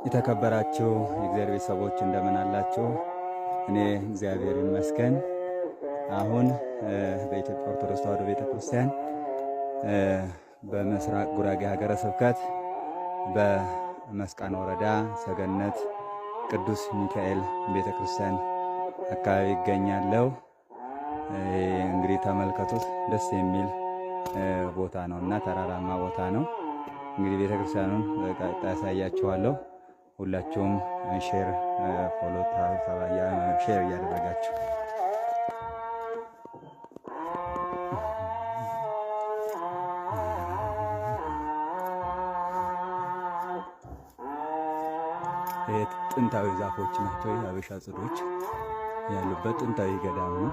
የተከበራችሁ የእግዚአብሔር ቤተሰቦች እንደምን አላችሁ? እኔ እግዚአብሔር ይመስገን። አሁን በኢትዮጵያ ኦርቶዶክስ ተዋሕዶ ቤተክርስቲያን በምስራቅ ጉራጌ ሀገረ ስብከት በመስቃን ወረዳ ሰገነት ቅዱስ ሚካኤል ቤተክርስቲያን አካባቢ ይገኛለሁ። እንግዲህ ተመልከቱት፣ ደስ የሚል ቦታ ነውና ተራራማ ቦታ ነው። እንግዲህ ቤተክርስቲያኑን በቀጥታ ያሳያችኋለሁ። ሁላችሁም ሼር ፎሎ ሼር እያደረጋችሁ ጥንታዊ ዛፎች ናቸው። የሀበሻ ጽዶች ያሉበት ጥንታዊ ገዳም ነው።